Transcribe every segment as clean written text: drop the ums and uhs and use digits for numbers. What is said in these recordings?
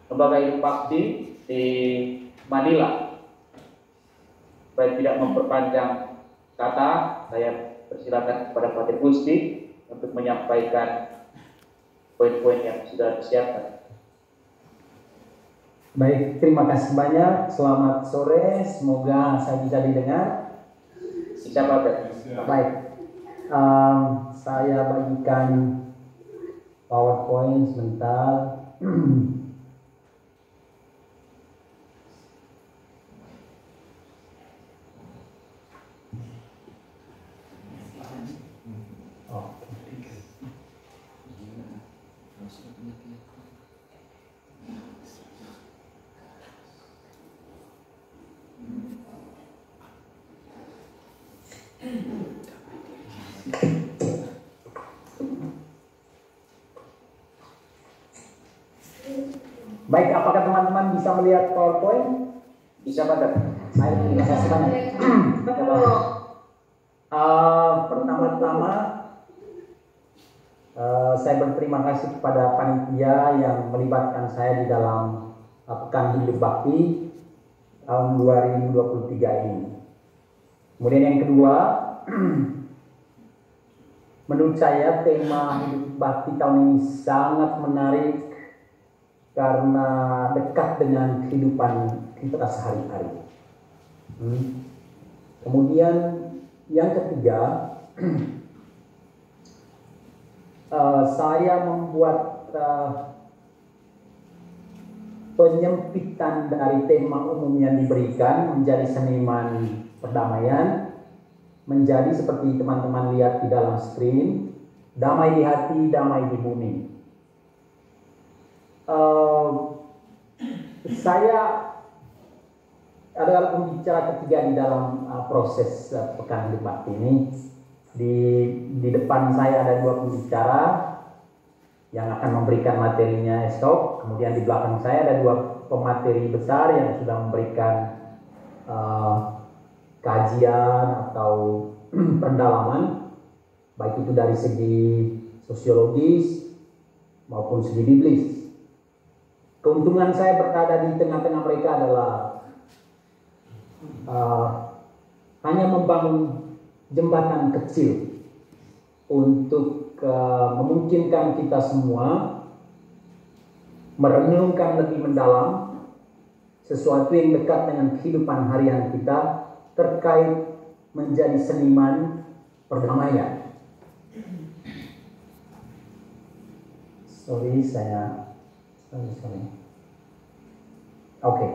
Lembaga Hidup Bakti di Manila. Supaya tidak memperpanjang kata, saya persilakan kepada Pak Deputi untuk menyampaikan poin-poin yang sudah disiapkan. Baik, terima kasih banyak. Selamat sore, semoga saya bisa didengar. Bisa Pak. Baik, saya bagikan PowerPoint sebentar. Baik, apakah teman-teman bisa melihat PowerPoint? Bisa Pak. Baik, terima kasih banyak. Pertama-tama saya berterima kasih kepada panitia yang melibatkan saya di dalam Pekan Hidup Bakti tahun 2023 ini. Kemudian yang kedua, menurut saya tema Hidup Bakti tahun ini sangat menarik karena dekat dengan kehidupan kita sehari-hari. Kemudian yang ketiga, saya membuat penyempitan dari tema umum yang diberikan menjadi seniman perdamaian, menjadi seperti teman-teman lihat di dalam screen, damai di hati, damai di bumi. Saya adalah pembicara ketiga di dalam proses Pekan Hidup Bakti ini. Di depan saya ada dua pembicara yang akan memberikan materinya esok. Kemudian di belakang saya ada dua pemateri besar yang sudah memberikan kajian atau pendalaman, baik itu dari segi sosiologis maupun segi biblis. Keuntungan saya berada di tengah-tengah mereka adalah hanya membangun jembatan kecil untuk memungkinkan kita semua merenungkan lebih mendalam sesuatu yang dekat dengan kehidupan harian kita terkait menjadi seniman perdamaian. Sorry. Oke.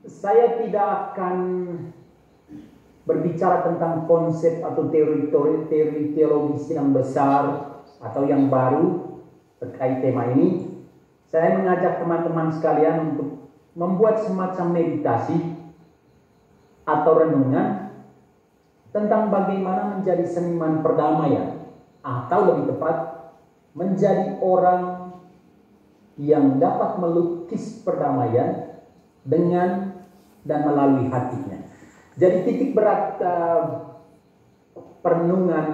Saya tidak akan berbicara tentang konsep atau teori teologis yang besar atau yang baru terkait tema ini. Saya mengajak teman-teman sekalian untuk membuat semacam meditasi atau renungan tentang bagaimana menjadi seniman perdamaian, atau lebih tepat menjadi orang yang dapat melukis perdamaian dengan dan melalui hatinya. Jadi titik berat perenungan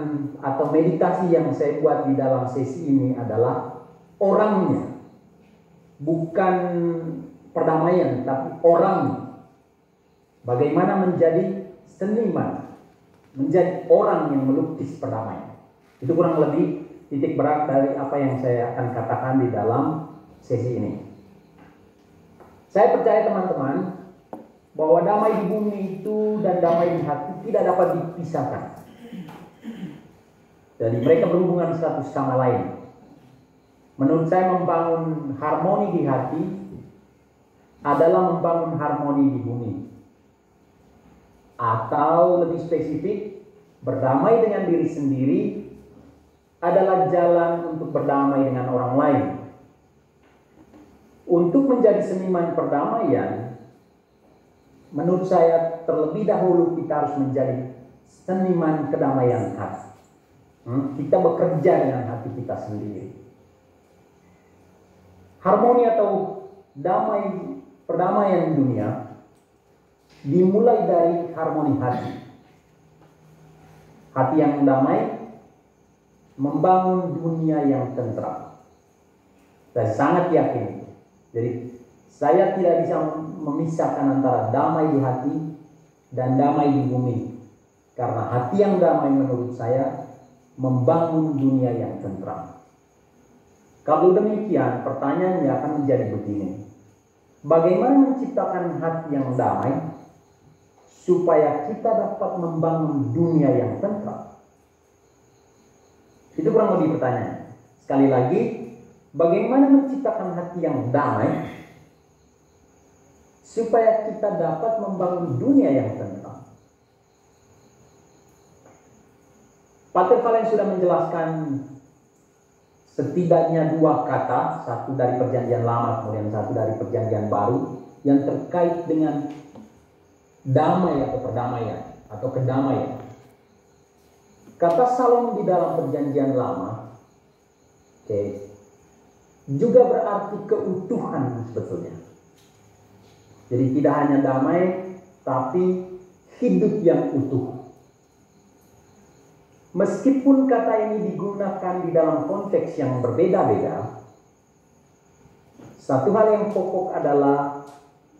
atau meditasi yang saya buat di dalam sesi ini adalah orangnya, bukan perdamaian, tapi orangnya. Bagaimana menjadi seniman, menjadi orang yang melukis perdamaian. Itu kurang lebih titik berat dari apa yang saya akan katakan di dalam sesi ini. Saya percaya teman-teman bahwa damai di bumi itu dan damai di hati tidak dapat dipisahkan. Jadi mereka berhubungan satu sama lain. Menurut saya membangun harmoni di hati adalah membangun harmoni di bumi. Atau lebih spesifik, berdamai dengan diri sendiri adalah jalan untuk berdamai dengan orang lain. Untuk menjadi seniman perdamaian, menurut saya terlebih dahulu kita harus menjadi seniman kedamaian hati. Kita bekerja dengan hati kita sendiri. Harmoni atau damai perdamaian dunia dimulai dari harmoni hati. Hati yang damai membangun dunia yang tentram. Saya sangat yakin. Jadi saya tidak bisa memisahkan antara damai di hati dan damai di bumi. Karena hati yang damai menurut saya membangun dunia yang tentram. Kalau demikian, pertanyaannya akan menjadi begini. Bagaimana menciptakan hati yang damai supaya kita dapat membangun dunia yang tentram? Itu kurang lebih pertanyaan. Sekali lagi, bagaimana menciptakan hati yang damai supaya kita dapat membangun dunia yang tentram? Pater Valen sudah menjelaskan setidaknya dua kata, satu dari perjanjian lama kemudian satu dari perjanjian baru, yang terkait dengan damai atau perdamaian atau kedamaian. Kata Salom di dalam perjanjian lama, juga berarti keutuhan sebetulnya. Jadi tidak hanya damai, tapi hidup yang utuh. Meskipun kata ini digunakan di dalam konteks yang berbeda-beda, satu hal yang pokok adalah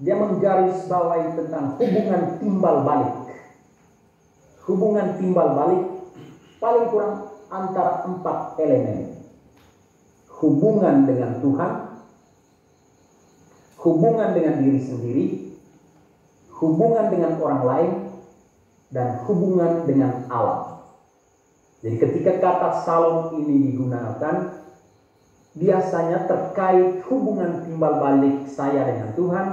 dia menggarisbawahi tentang hubungan timbal balik. Hubungan timbal balik paling kurang antara 4 elemen. Hubungan dengan Tuhan, hubungan dengan diri sendiri, hubungan dengan orang lain, dan hubungan dengan alam. Jadi ketika kata Salom ini digunakan, biasanya terkait hubungan timbal balik saya dengan Tuhan,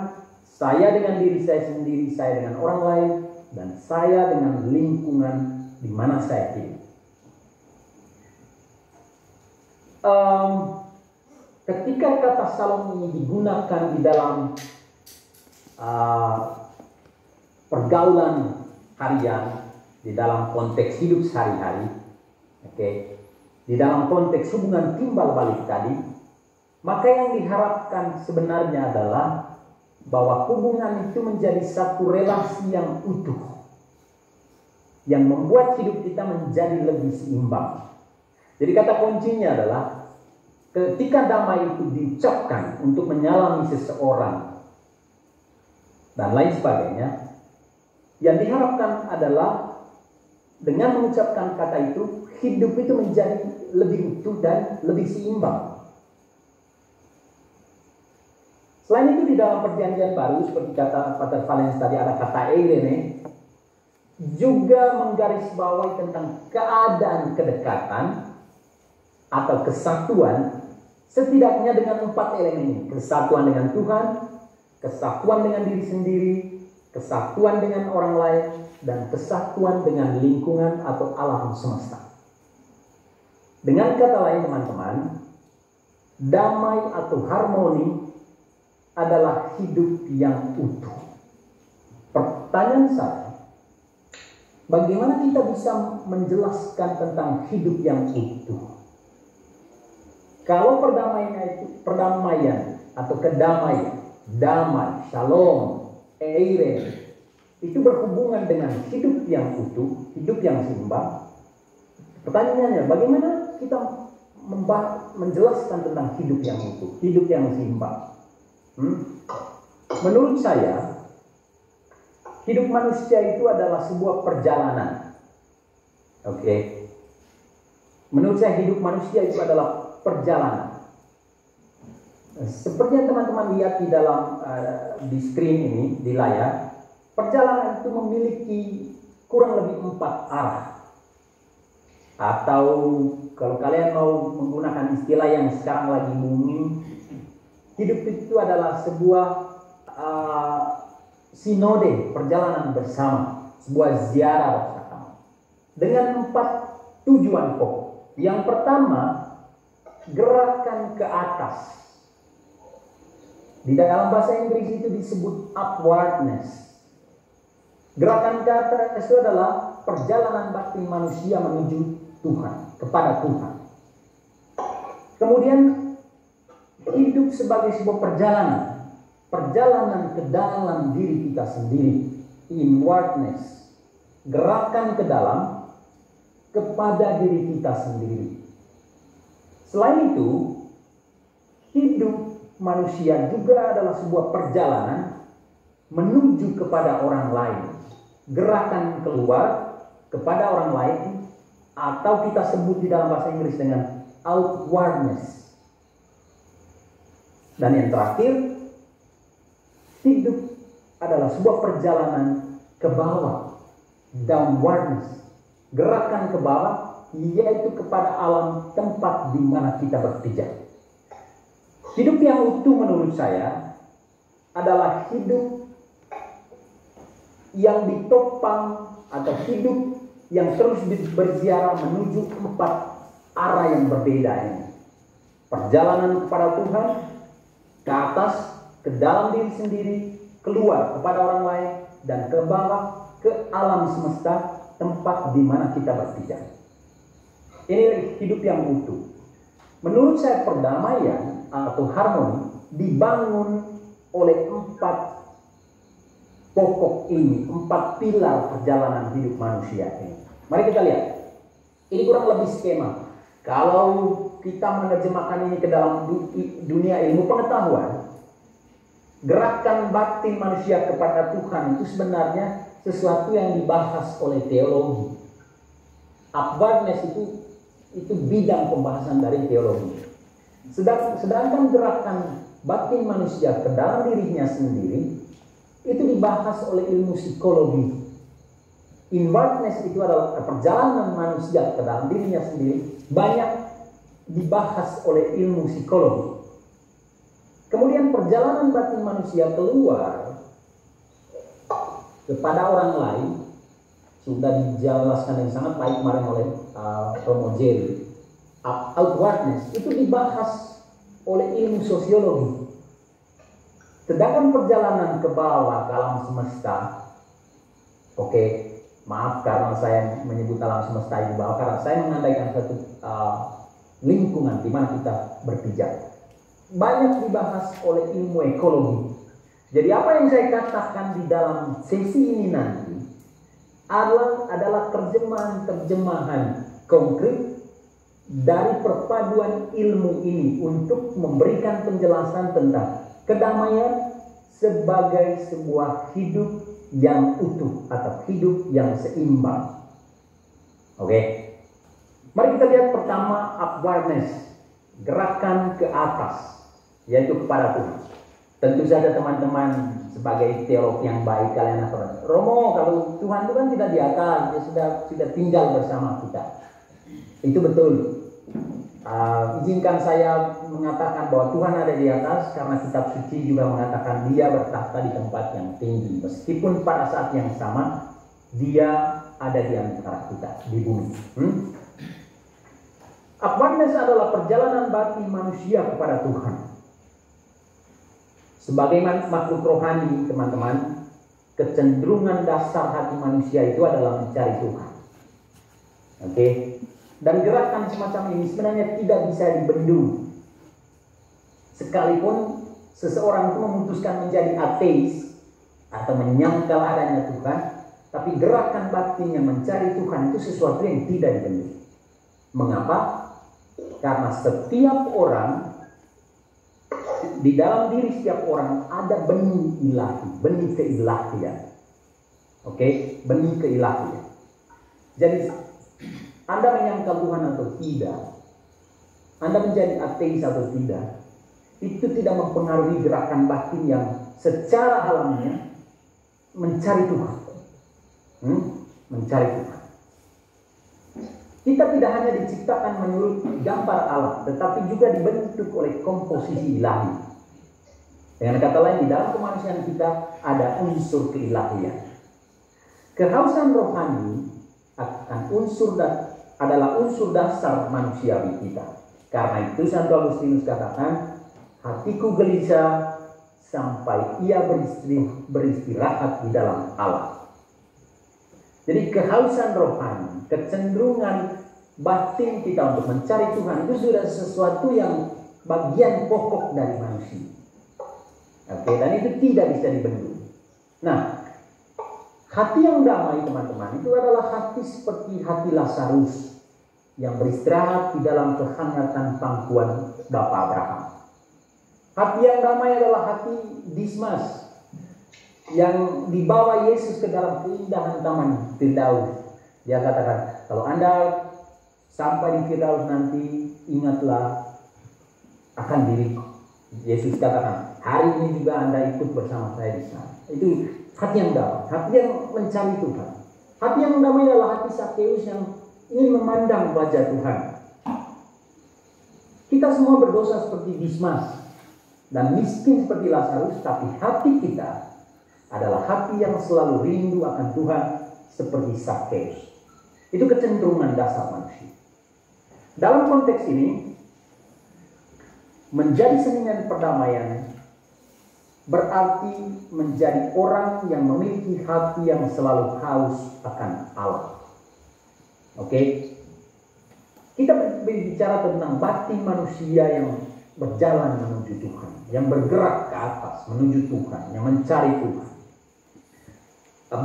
saya dengan diri saya sendiri, saya dengan orang lain, dan saya dengan lingkungan di mana saya hidup. Ketika kata Salom ini digunakan di dalam pergaulan harian, di dalam konteks hidup sehari-hari, di dalam konteks hubungan timbal balik tadi, maka yang diharapkan sebenarnya adalah bahwa hubungan itu menjadi satu relasi yang utuh, yang membuat hidup kita menjadi lebih seimbang. Jadi kata kuncinya adalah ketika damai itu diucapkan untuk menyalami seseorang dan lain sebagainya, yang diharapkan adalah dengan mengucapkan kata itu, hidup itu menjadi lebih utuh dan lebih seimbang. Selain itu di dalam perjanjian baru, seperti kata Pater Valens tadi, ada kata eirene, juga menggarisbawahi tentang keadaan kedekatan atau kesatuan, setidaknya dengan 4 elemen ini. Kesatuan dengan Tuhan, kesatuan dengan diri sendiri, kesatuan dengan orang lain, dan kesatuan dengan lingkungan atau alam semesta. Dengan kata lain teman-teman, damai atau harmoni adalah hidup yang utuh. Pertanyaan saya, bagaimana kita bisa menjelaskan tentang hidup yang utuh? Kalau perdamaian atau kedamaian, damai, shalom, eire, itu berhubungan dengan hidup yang utuh, hidup yang seimbang. Pertanyaannya, bagaimana kita menjelaskan tentang hidup yang utuh, hidup yang seimbang? Menurut saya, hidup manusia itu adalah sebuah perjalanan. Menurut saya hidup manusia itu adalah perjalanan. Seperti yang teman-teman lihat di dalam di screen ini, di layar, perjalanan itu memiliki kurang lebih 4 arah. Atau kalau kalian mau menggunakan istilah yang sekarang lagi booming, hidup itu adalah sebuah sinode, perjalanan bersama, sebuah ziarah bersama, dengan 4 tujuan pokok. Yang pertama, gerakan ke atas. Di dalam bahasa Inggris itu disebut upwardness. Gerakan ke atas itu adalah perjalanan batin manusia menuju Tuhan, kepada Tuhan. Kemudian hidup sebagai sebuah perjalanan ke dalam diri kita sendiri, inwardness, gerakan ke dalam kepada diri kita sendiri. Selain itu, hidup manusia juga adalah sebuah perjalanan menuju kepada orang lain. Gerakan keluar kepada orang lain, atau kita sebut di dalam bahasa Inggris dengan outwardness. Dan yang terakhir, hidup adalah sebuah perjalanan ke bawah, downwardness. Gerakan ke bawah, yaitu kepada alam tempat di mana kita berpijak. Hidup yang utuh menurut saya adalah hidup yang ditopang atau hidup yang terus berziarah menuju 4 arah yang berbeda ini. Perjalanan kepada Tuhan, ke atas, ke dalam diri sendiri, keluar kepada orang lain, dan ke bawah, ke alam semesta, tempat di mana kita berpijak. Ini hidup yang utuh. Menurut saya perdamaian atau harmoni dibangun oleh 4 pokok ini, 4 pilar perjalanan hidup manusia ini. Mari kita lihat. Ini kurang lebih skema. Kalau kita menerjemahkan ini ke dalam dunia ilmu pengetahuan, gerakan batin manusia kepada Tuhan itu sebenarnya sesuatu yang dibahas oleh teologi. Upwardness itu bidang pembahasan dari teologi. Sedangkan gerakan batin manusia ke dalam dirinya sendiri itu dibahas oleh ilmu psikologi. Inwardness itu adalah perjalanan manusia ke dalam dirinya sendiri, banyak dibahas oleh ilmu psikologi. Kemudian perjalanan batin manusia keluar kepada orang lain sudah dijelaskan yang sangat baik kemarin oleh Romo Jerry. Outwardness itu dibahas oleh ilmu sosiologi. Sedangkan perjalanan ke bawah ke alam semesta, oke, maaf karena saya menyebut alam semesta di bawah, karena saya mengandaikan satu lingkungan di mana kita berpijak. Banyak dibahas oleh ilmu ekologi. Jadi apa yang saya katakan di dalam sesi ini nanti adalah terjemahan konkret dari perpaduan ilmu ini untuk memberikan penjelasan tentang kedamaian sebagai sebuah hidup yang utuh atau hidup yang seimbang. Oke. Mari kita lihat pertama upwardness, gerakan ke atas, yaitu kepada Tuhan. Tentu saja teman-teman sebagai teolog yang baik kalian akan, Romo, kalau Tuhan itu kan tidak di atas, dia sudah tinggal bersama kita. Itu betul. Izinkan saya mengatakan bahwa Tuhan ada di atas karena kitab suci juga mengatakan dia bertahta di tempat yang tinggi. Meskipun pada saat yang sama dia ada di antara kita di bumi. Upwardness adalah perjalanan batin manusia kepada Tuhan. Sebagai makhluk rohani, teman-teman, kecenderungan dasar hati manusia itu adalah mencari Tuhan. Oke. Dan gerakan semacam ini sebenarnya tidak bisa dibendung. Sekalipun seseorang itu memutuskan menjadi ateis atau menyangkal adanya Tuhan, tapi gerakan batinnya mencari Tuhan itu sesuatu yang tidak dibendung. Mengapa? Karena setiap orang, di dalam diri setiap orang ada benih ilahi, benih keilahian. Oke, benih keilahian. Jadi Anda menyangkal Tuhan atau tidak, Anda menjadi ateis atau tidak, itu tidak mempengaruhi gerakan batin yang secara alamiah mencari Tuhan. Mencari Tuhan. Kita tidak hanya diciptakan menurut gambar alam, tetapi juga dibentuk oleh komposisi ilahi. Dengan kata lain, di dalam kemanusiaan kita ada unsur keilahian. Kehausan rohani adalah unsur dasar manusiawi kita. Karena itu Santo Agustinus katakan, hatiku gelisah sampai ia beristirahat di dalam Allah. Jadi kehausan rohani, kecenderungan batin kita untuk mencari Tuhan itu sudah sesuatu yang bagian pokok dari manusia. Oke, dan itu tidak bisa dibendung. Nah, hati yang damai teman-teman itu adalah hati seperti hati Lazarus yang beristirahat di dalam kehangatan pangkuan Bapa Abraham. Hati yang damai adalah hati Dismas yang dibawa Yesus ke dalam keindahan taman Firdaus. Dia katakan, kalau Anda sampai di Firdaus nanti, ingatlah akan diriku. Yesus katakan, hari ini juga Anda ikut bersama saya di sana. Itu hati yang damai, hati yang mencari Tuhan. Hati yang damai adalah hati Sakeus yang ingin memandang wajah Tuhan. Kita semua berdosa seperti Dismas dan miskin seperti Lazarus, tapi hati kita adalah hati yang selalu rindu akan Tuhan seperti Sakeus. Itu kecenderungan dasar manusia. Dalam konteks ini, menjadi seniman perdamaian berarti menjadi orang yang memiliki hati yang selalu haus akan Allah. Oke? Kita berbicara tentang batin manusia yang berjalan menuju Tuhan, yang bergerak ke atas menuju Tuhan, yang mencari Tuhan.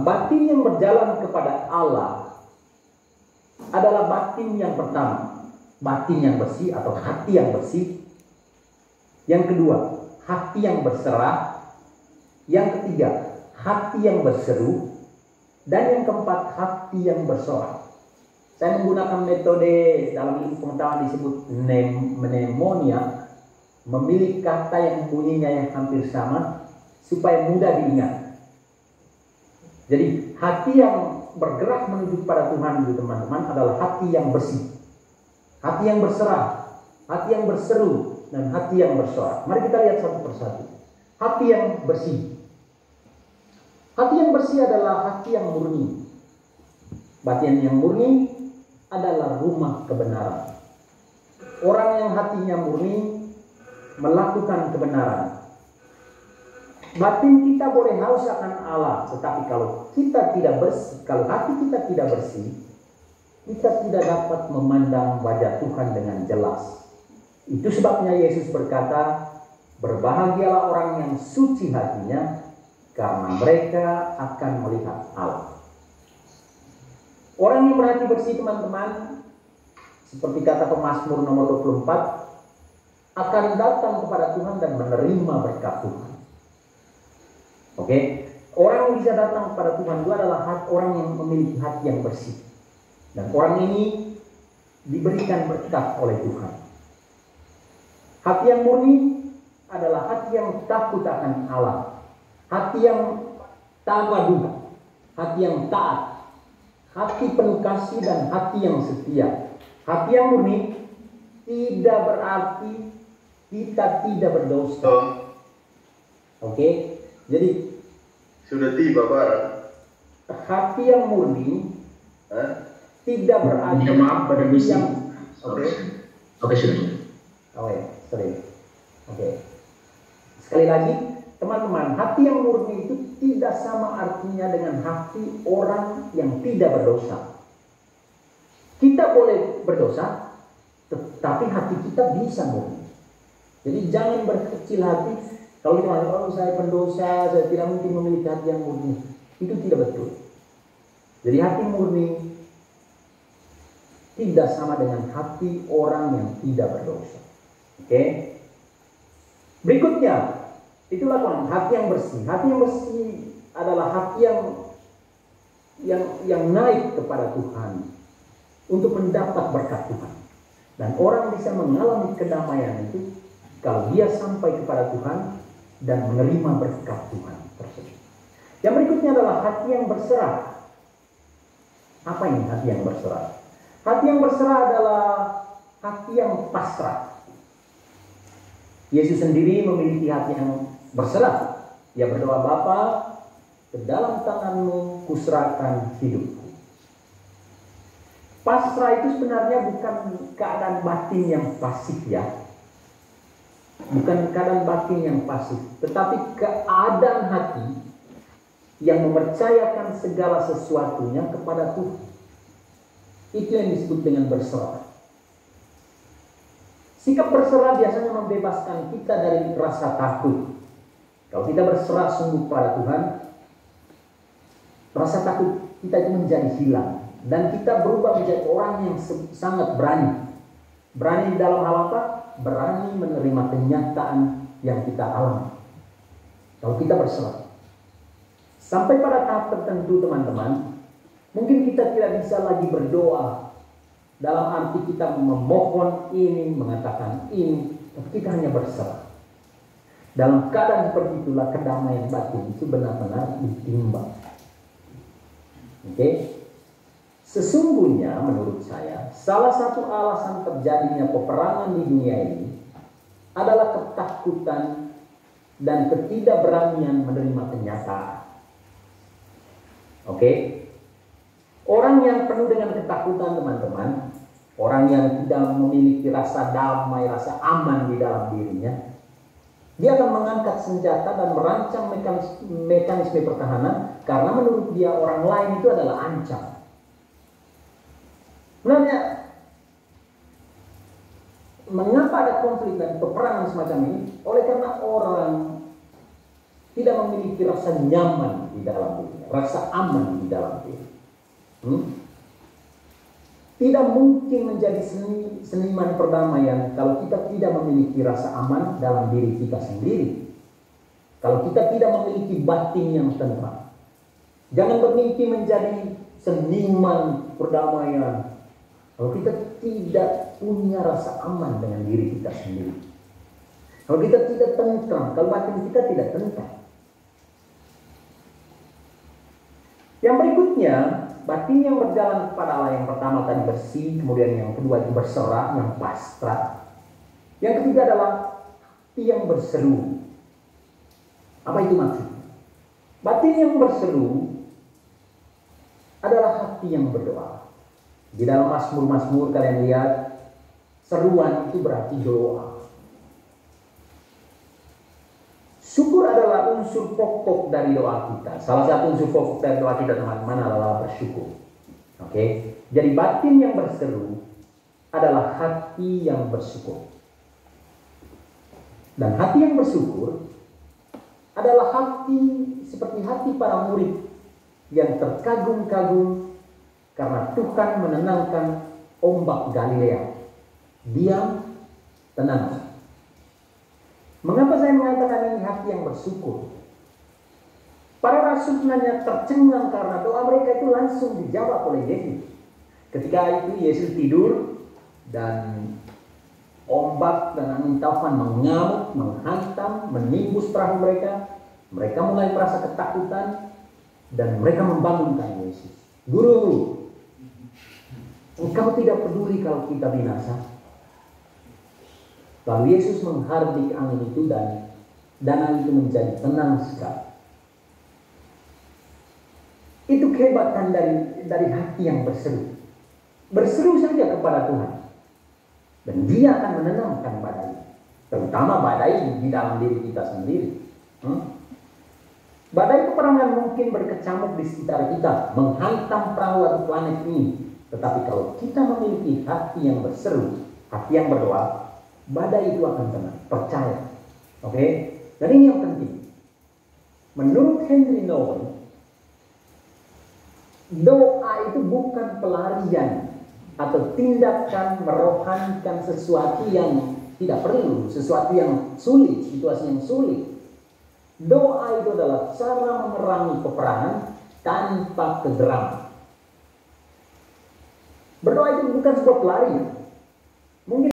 Batin yang berjalan kepada Allah adalah batin yang pertama, batin yang bersih atau hati yang bersih. Yang kedua, hati yang berserah. Yang ketiga, hati yang berseru. Dan yang keempat, hati yang bersorak. Saya menggunakan metode dalam ilmu pengetahuan disebut mnemonia, memilih kata yang bunyinya yang hampir sama supaya mudah diingat. Jadi hati yang bergerak menuju kepada Tuhan, teman-teman, adalah hati yang bersih, hati yang berserah, hati yang berseru, dan hati yang bersorak. Mari kita lihat satu persatu. Hati yang bersih. Hati yang bersih adalah hati yang murni. Batin yang murni adalah rumah kebenaran. Orang yang hatinya murni melakukan kebenaran. Batin kita boleh haus akan Allah, tetapi kalau kita tidak bersih, kalau hati kita tidak bersih, kita tidak dapat memandang wajah Tuhan dengan jelas. Itu sebabnya Yesus berkata, berbahagialah orang yang suci hatinya, karena mereka akan melihat Allah. Orang yang berhati bersih, teman-teman, seperti kata Pemazmur nomor 24, akan datang kepada Tuhan dan menerima berkat Tuhan. Oke, orang yang bisa datang kepada Tuhan itu adalah orang yang memiliki hati yang bersih. Dan orang ini diberikan berkat oleh Tuhan. Hati yang murni adalah hati yang takut akan Allah. Hati yang tawadu, hati yang taat, hati penuh kasih dan hati yang setia. Hati yang murni tidak berarti kita tidak berdosa. Oke, jadi sudah tiba Barat. Hati yang murni tidak berarti maaf pada misi. Oke, sudah. Oke. Sekali lagi, teman-teman, hati yang murni itu tidak sama artinya dengan hati orang yang tidak berdosa. Kita boleh berdosa, tetapi hati kita bisa murni. Jadi jangan berkecil hati. Kalau kita mengatakan, saya pendosa, saya tidak mungkin memiliki hati yang murni. Itu tidak betul. Jadi hati murni tidak sama dengan hati orang yang tidak berdosa. Oke? Berikutnya, itulah hati yang bersih. Hati yang bersih adalah hati yang naik kepada Tuhan untuk mendapat berkat Tuhan. Dan orang bisa mengalami kedamaian itu kalau dia sampai kepada Tuhan dan menerima berkat Tuhan tersebut. Yang berikutnya adalah hati yang berserah. Apa ini hati yang berserah? Hati yang berserah adalah hati yang pasrah. Yesus sendiri memiliki hati yang berserah. Dia berdoa, Bapa, ke dalam tangan-Mu kuserahkan hidupku. Pasrah itu sebenarnya bukan keadaan batin yang pasif ya. Bukan keadaan batin yang pasif, tetapi keadaan hati yang mempercayakan segala sesuatunya kepada Tuhan. Itu yang disebut dengan berserah. Sikap berserah biasanya membebaskan kita dari rasa takut. Kalau kita berserah sungguh kepada Tuhan, rasa takut kita itu menjadi hilang. Dan kita berubah menjadi orang yang sangat berani. Berani dalam hal apa? Berani menerima kenyataan yang kita alami. Kalau kita berserah. Sampai pada tahap tertentu teman-teman, mungkin kita tidak bisa lagi berdoa. Dalam arti kita memohon ini, mengatakan ini, tapi kita hanya berserah. Dalam keadaan seperti itulah kedamaian batin itu benar-benar ditimbang. Oke? Sesungguhnya menurut saya, salah satu alasan terjadinya peperangan di dunia ini adalah ketakutan dan ketidakberanian menerima kenyataan. Oke? Orang yang penuh dengan ketakutan teman-teman, orang yang tidak memiliki rasa damai, rasa aman di dalam dirinya, dia akan mengangkat senjata dan merancang mekanisme pertahanan karena menurut dia orang lain itu adalah ancaman. Sebenarnya, mengapa ada konflik dan peperangan semacam ini? Oleh karena orang tidak memiliki rasa nyaman di dalam diri, rasa aman di dalam diri. Tidak mungkin menjadi seniman perdamaian kalau kita tidak memiliki rasa aman dalam diri kita sendiri. Kalau kita tidak memiliki batin yang tenang. Jangan bermimpi menjadi seniman perdamaian kalau kita tidak punya rasa aman dengan diri kita sendiri. Kalau kita tidak tentram, kalau batin kita tidak tentram. Yang berikutnya, batin yang berjalan kepada Allah, yang pertama tadi bersih, kemudian yang kedua itu berserah, yang pasrah. Yang ketiga adalah hati yang berseru. Apa itu maksudnya? Batin yang berseru adalah hati yang berdoa. Di dalam Mazmur-Mazmur kalian lihat, seruan itu berarti doa. Syukur adalah unsur pokok dari doa kita. Salah satu unsur pokok dari doa kita teman-teman adalah bersyukur. Oke? Jadi batin yang berseru adalah hati yang bersyukur. Dan hati yang bersyukur adalah hati seperti hati para murid yang terkagum-kagum karena Tuhan menenangkan ombak Galilea. Diam, tenang. Mengapa saya mengatakan ini hati yang bersyukur? Para rasul sebenarnya tercengang karena doa mereka itu langsung dijawab oleh Yesus. Ketika itu Yesus tidur dan ombak dan angin taufan mengamuk, menghantam, menimbus perahu mereka. Mereka mulai merasa ketakutan dan mereka membangunkan Yesus. Guru, engkau tidak peduli kalau kita binasa? Lalu Yesus menghardik angin itu dan angin itu menjadi tenang sekali. Itu kehebatan dari hati yang berseru. Berseru saja kepada Tuhan. Dan Dia akan menenangkan badai. Terutama badai di dalam diri kita sendiri. Badai peperangan mungkin berkecamuk di sekitar kita, menghantam perahu atau planet ini. Tetapi kalau kita memiliki hati yang berseru, hati yang berdoa, badai itu akan tenang, percaya. Oke? Dan ini yang penting. Menurut Henry Nouwen, doa itu bukan pelarian atau tindakan merohanikan sesuatu yang tidak perlu, sesuatu yang sulit, situasi yang sulit. Doa itu adalah cara memerangi peperangan tanpa kegeraman. Berdoa itu bukan sebuah pelarian. Mungkin